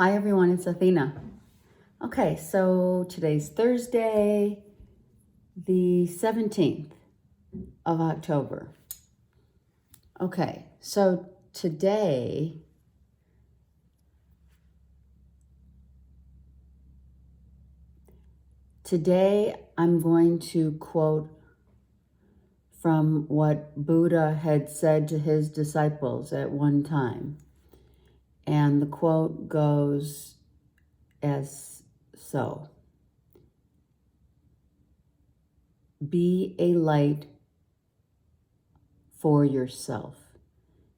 Hi everyone, it's Athena. Okay, so today's Thursday, the 17th of October. Okay, so today I'm going to quote from what Buddha had said to his disciples at one time. And the quote goes as so: be a light for yourself.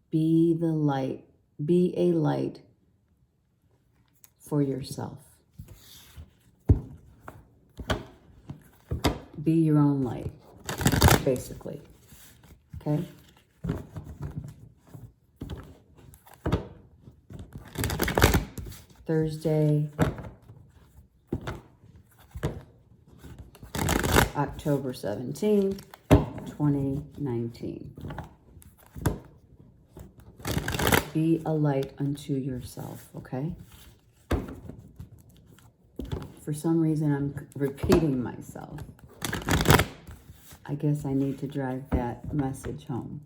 Be a light for yourself. Be your own light, basically. Okay? Thursday, October 17th, 2019. Be a light unto yourself, okay? For some reason, I'm repeating myself. I guess I need to drive that message home.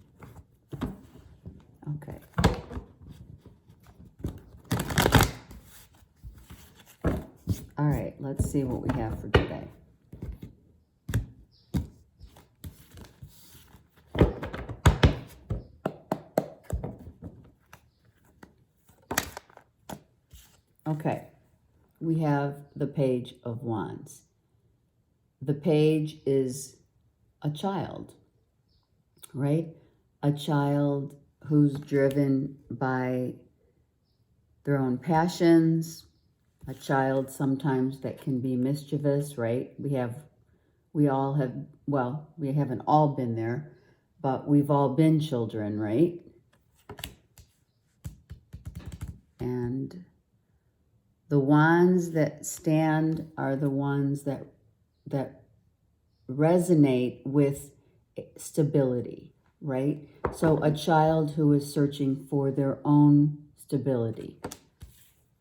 Okay. All right, let's see what we have for today. Okay, we have the Page of Wands. The page is a child, right? A child who's driven by their own passions, a child sometimes that can be mischievous, right? We haven't all been there, but we've all been children, right? And the wands that stand are the ones that resonate with stability, right? So a child who is searching for their own stability,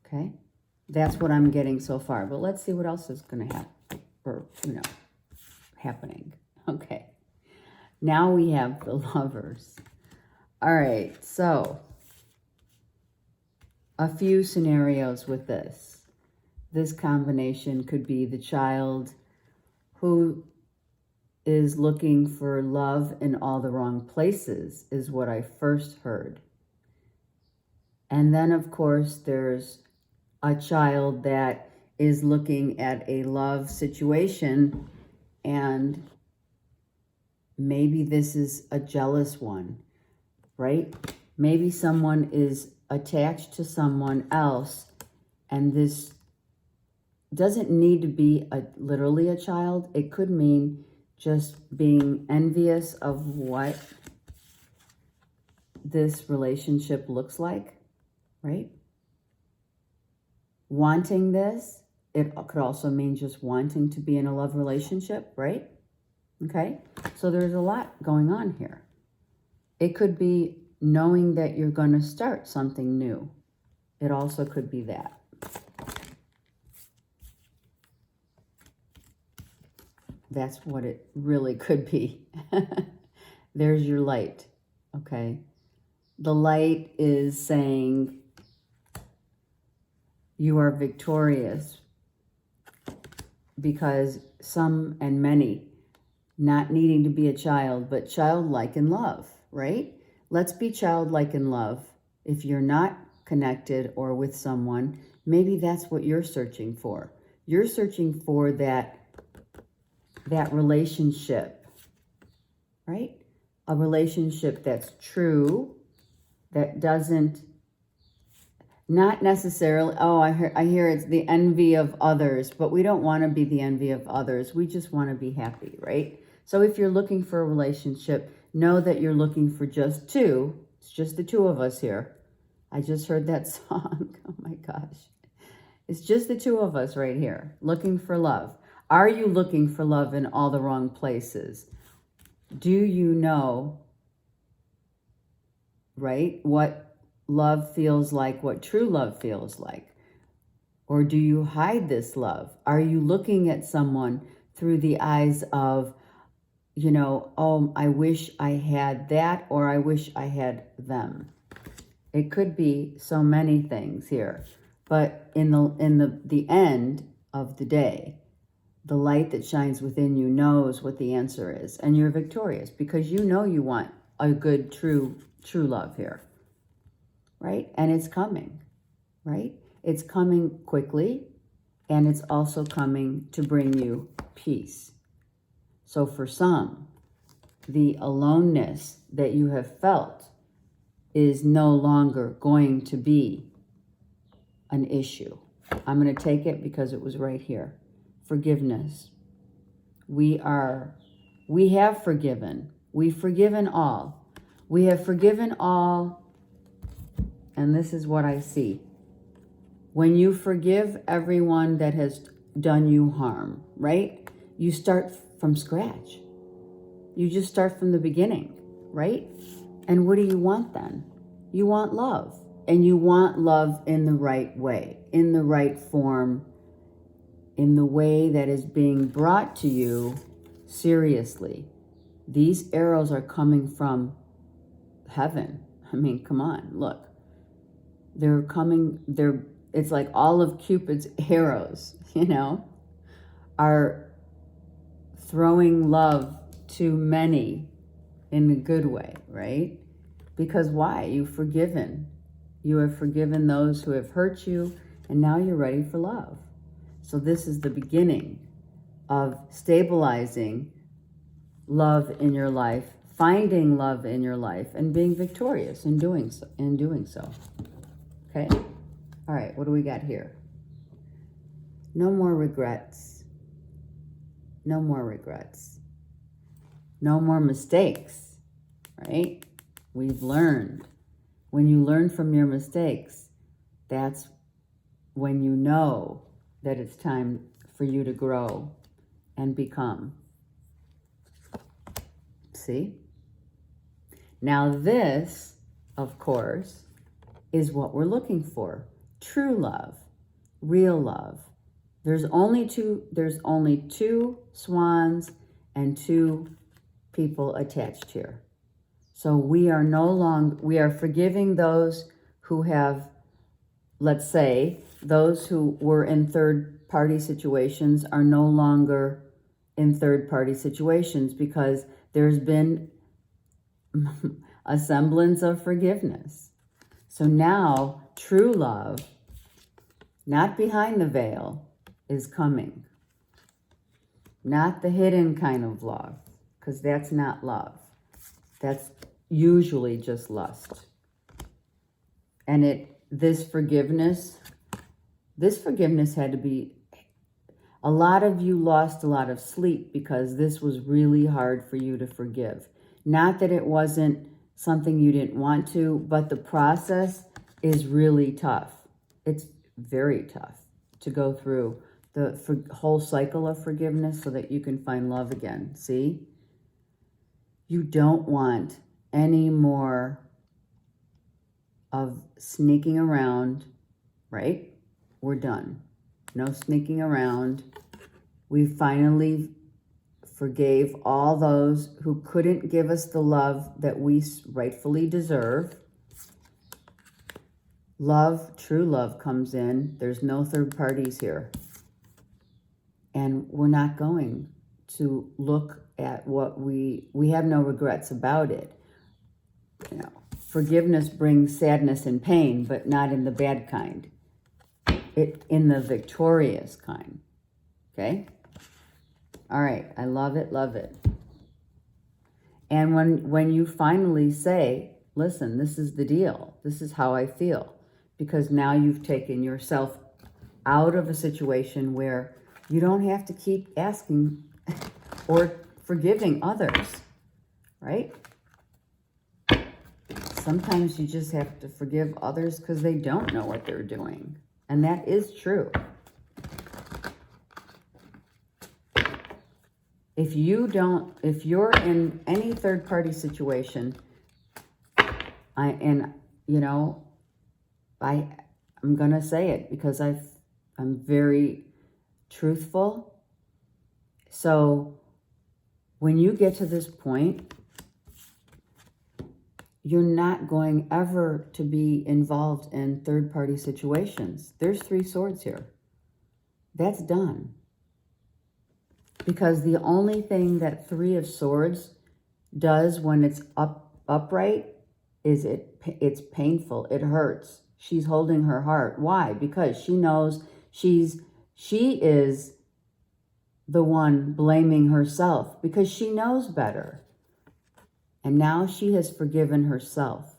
okay? That's what I'm getting so far, but let's see what else is going to happen, or, happening. Okay, now we have the Lovers. All right, so a few scenarios with this. This combination could be the child who is looking for love in all the wrong places, is what I first heard. And then, of course, there's a child that is looking at a love situation, and maybe this is a jealous one, right? Maybe someone is attached to someone else, and this doesn't need to be literally a child. It could mean just being envious of what this relationship looks like, right? Wanting this, it could also mean just wanting to be in a love relationship, right? Okay, so there's a lot going on here. It could be knowing that you're going to start something new. It also could be that. That's what it really could be. There's your light, okay? The light is saying you are victorious because some and many, not needing to be a child, but childlike in love, right? Let's be childlike in love. If you're not connected or with someone, maybe that's what you're searching for. You're searching for that relationship, right? A relationship that's true, that doesn't, not necessarily, I hear it's the envy of others, but we don't want to be the envy of others. We just want to be happy, right? So if you're looking for a relationship, know that you're looking for just two. It's just the two of us here. I just heard that song. Oh my gosh. It's just the two of us right here, looking for love. Are you looking for love in all the wrong places? Do you know, right, what love feels like, what true love feels like? Or do you hide this love? Are you looking at someone through the eyes of, oh, I wish I had that, or I wish I had them? It could be so many things here. But in the end of the day, the light that shines within you knows what the answer is, and you're victorious because you know you want a good, true love here, right? And it's coming, right? It's coming quickly, and it's also coming to bring you peace. So for some, the aloneness that you have felt is no longer going to be an issue. I'm going to take it because it was right here. Forgiveness. We have forgiven. We've forgiven all. We have forgiven all. And this is what I see. When you forgive everyone that has done you harm, right? You start from scratch. You just start from the beginning, right? And what do you want then? You want love. And you want love in the right way, in the right form, in the way that is being brought to you seriously. These arrows are coming from heaven. I mean, come on, look. They're coming, it's like all of Cupid's arrows, are throwing love to many in a good way, right? Because why? You've forgiven. You have forgiven those who have hurt you, and now you're ready for love. So this is the beginning of stabilizing love in your life, finding love in your life, and being victorious in doing so. Okay? All right, what do we got here? No more regrets. No more regrets. No more mistakes, right? We've learned. When you learn from your mistakes, that's when you know that it's time for you to grow and become. See? Now this, of course, is what we're looking for. True love, real love. There's only two swans and two people attached here. So we are forgiving those who have, let's say, those who were in third-party situations are no longer in third-party situations because there's been a semblance of forgiveness. So now true love, not behind the veil, is coming. Not the hidden kind of love, because that's not love. That's usually just lust. And this forgiveness had to be, a lot of you lost a lot of sleep because this was really hard for you to forgive. Not that it wasn't something you didn't want to, but the process is really tough. It's very tough to go through the whole cycle of forgiveness so that you can find love again. See? You don't want any more of sneaking around, right? We're done. No sneaking around. We finally forgave all those who couldn't give us the love that we rightfully deserve. Love, true love comes in. There's no third parties here. And we're not going to look at what we have no regrets about it. Forgiveness brings sadness and pain, but not in the bad kind. In the victorious kind. Okay? All right, I love it, love it. And when you finally say, listen, this is the deal. This is how I feel. Because now you've taken yourself out of a situation where you don't have to keep asking or forgiving others, right? Sometimes you just have to forgive others because they don't know what they're doing. And that is true. If you're in any third-party situation, I'm going to say it because I'm very truthful. So when you get to this point, you're not going ever to be involved in third-party situations. There's 3 swords here. That's done. Because the only thing that 3 of swords does when it's upright is it's painful. It hurts. She's holding her heart. Why? Because she knows she is the one blaming herself because she knows better. And now she has forgiven herself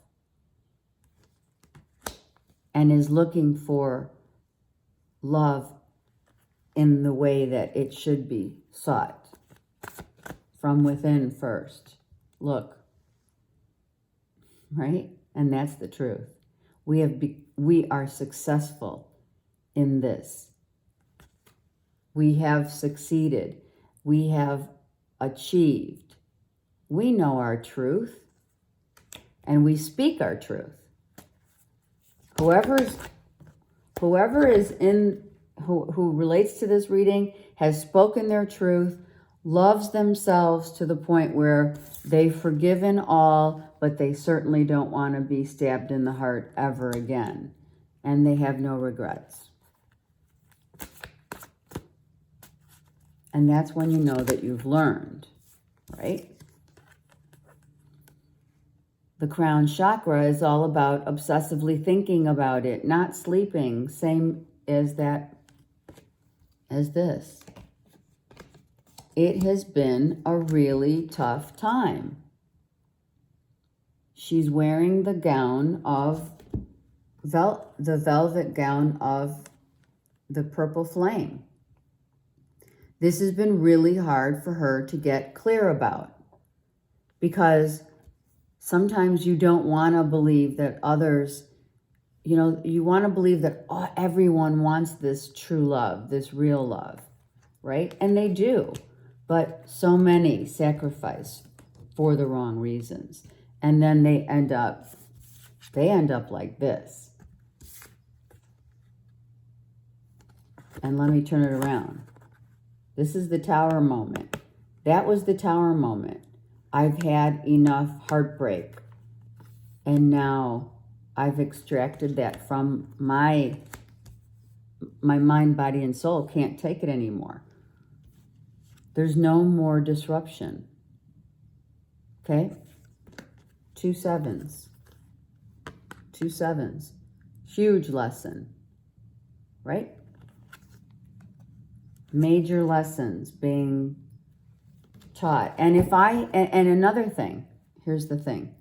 and is looking for love in the way that it should be sought, from within first. Look, right? And that's the truth. We are successful in this. We have succeeded. We have achieved. We know our truth, and we speak our truth. Whoever is in who relates to this reading has spoken their truth, loves themselves to the point where they've forgiven all, but they certainly don't want to be stabbed in the heart ever again, and they have no regrets. And that's when you know that you've learned, right? The crown chakra is all about obsessively thinking about it, not sleeping. Same as this. It has been a really tough time. She's wearing the gown of the velvet gown of the purple flame. This has been really hard for her to get clear about, because sometimes you don't want to believe that others, you want to believe that everyone wants this true love, this real love, right? And they do, but so many sacrifice for the wrong reasons. And then they end up like this. And let me turn it around. This is the tower moment. That was the tower moment. I've had enough heartbreak, and now I've extracted that from my mind, body, and soul. Can't take it anymore. There's no more disruption. Okay? 2 sevens. 2 sevens. Huge lesson, right? Major lessons being taught. And and another thing, here's the thing.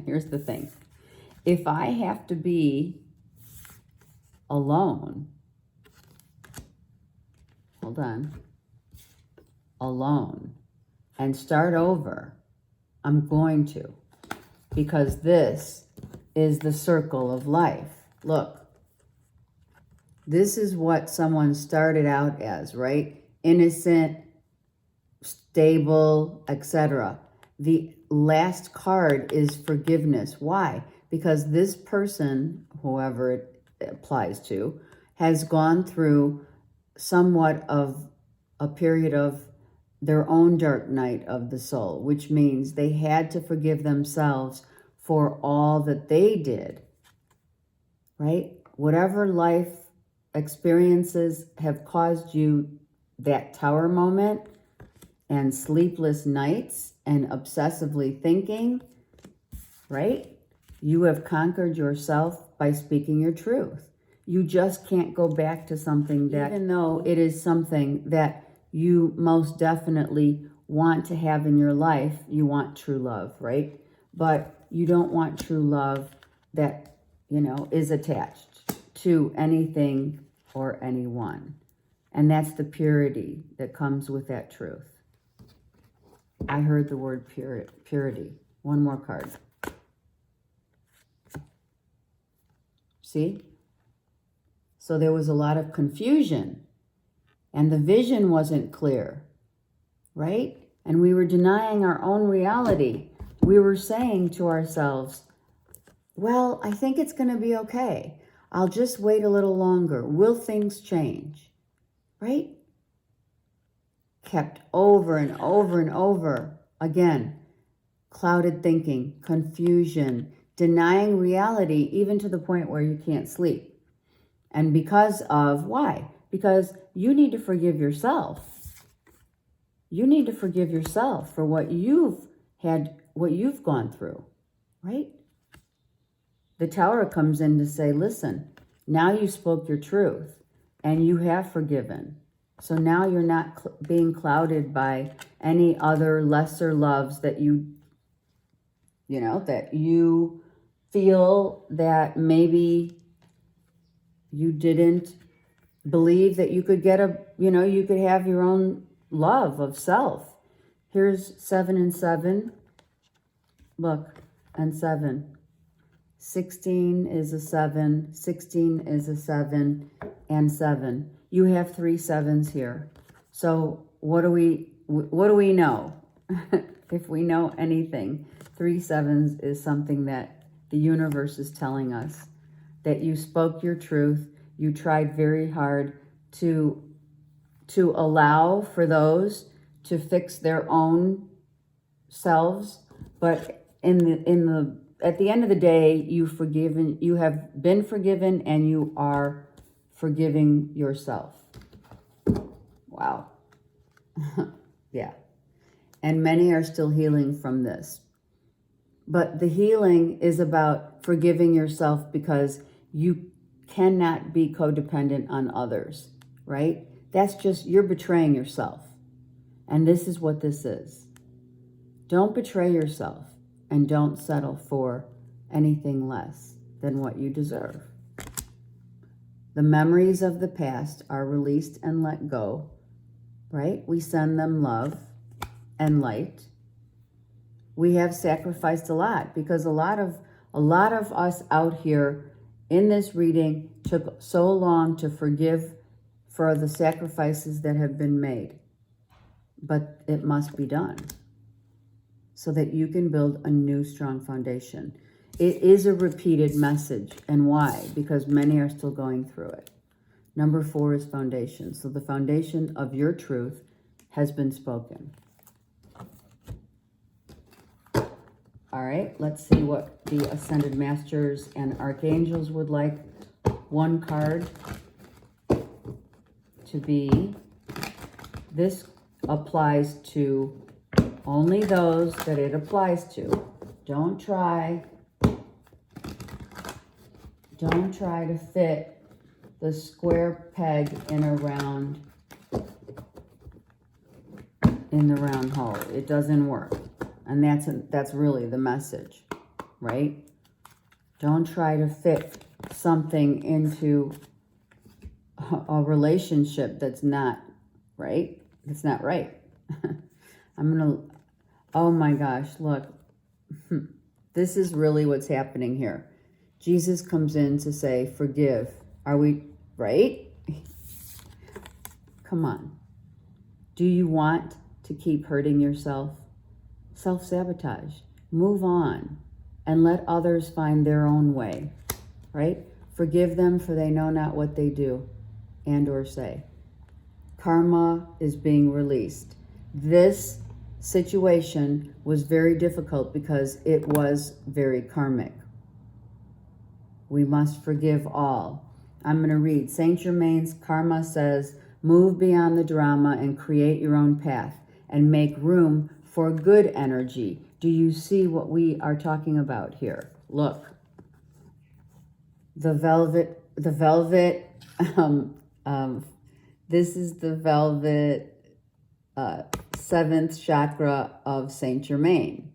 Here's the thing. If I have to be alone, alone, and start over, I'm going to, because this is the circle of life. Look, this is what someone started out as, right? Innocent, stable, etc. The last card is forgiveness. Why? Because this person, whoever it applies to, has gone through somewhat of a period of their own dark night of the soul, which means they had to forgive themselves for all that they did, right? Whatever life experiences have caused you that tower moment and sleepless nights and obsessively thinking, right? You have conquered yourself by speaking your truth. You just can't go back to something that, even though it is something that you most definitely want to have in your life, you want true love, right? But you don't want true love that, is attached to anything or anyone. And that's the purity that comes with that truth. I heard the word purity. One more card. See? So there was a lot of confusion, and the vision wasn't clear, right? And we were denying our own reality. We were saying to ourselves, well, I think it's going to be okay. I'll just wait a little longer. Will things change? Right? Kept over and over and over. Again, clouded thinking, confusion, denying reality, even to the point where you can't sleep. And because of, why? Because you need to forgive yourself. You need to forgive yourself for what you've had, what you've gone through, right? The Tower comes in to say, listen, now you spoke your truth and you have forgiven. So now you're not being clouded by any other lesser loves that that you feel that maybe you didn't believe that you could get you could have your own love of self. Here's 7 and 7. Look, and 7. 16 is a 7. 16 is a 7 and 7. You have 3 sevens here. So what do we know? If we know anything, 3 sevens is something that the universe is telling us, that you spoke your truth. You tried very hard to allow for those to fix their own selves, but at the end of the day, you have been forgiven, and you are forgiving yourself. Wow. Yeah. And many are still healing from this. But the healing is about forgiving yourself, because you cannot be codependent on others, right? That's just, you're betraying yourself. And this is what this is. Don't betray yourself, and don't settle for anything less than what you deserve. The memories of the past are released and let go, right? We send them love and light. We have sacrificed a lot, because a lot of us out here in this reading took so long to forgive for the sacrifices that have been made. But it must be done so that you can build a new strong foundation. It is a repeated message. And why? Because many are still going through it. Number 4 is foundation. So the foundation of your truth has been spoken. All right, let's see what the Ascended Masters and Archangels would like. One card to be. This applies to only those that it applies to. Don't try to fit the square peg in the round hole. It doesn't work. And that's really the message, right? Don't try to fit something into a relationship that's not right. It's not right. Oh my gosh, look. This is really what's happening here. Jesus comes in to say, forgive. Are we right? Come on. Do you want to keep hurting yourself? Self-sabotage. Move on and let others find their own way, right? Forgive them, for they know not what they do and or say. Karma is being released. This situation was very difficult because it was very karmic. We must forgive all. I'm going to read Saint Germain's Karma says, move beyond the drama and create your own path and make room for good energy. Do you see what we are talking about here? Look, the velvet, this is the velvet 7th chakra of Saint Germain,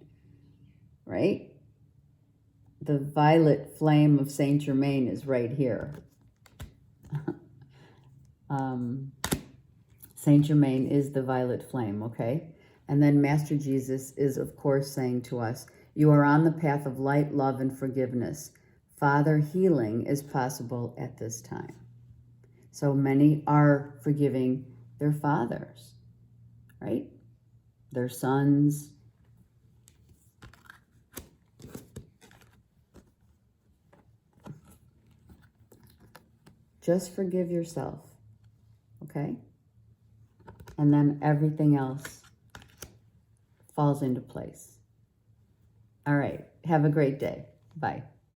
right? The violet flame of Saint Germain is right here. Saint Germain is the violet flame, okay? And then Master Jesus is, of course, saying to us, you are on the path of light, love, and forgiveness. Father, healing is possible at this time. So many are forgiving their fathers, right? Their sons. Just forgive yourself, okay? And then everything else falls into place. All right. Have a great day. Bye.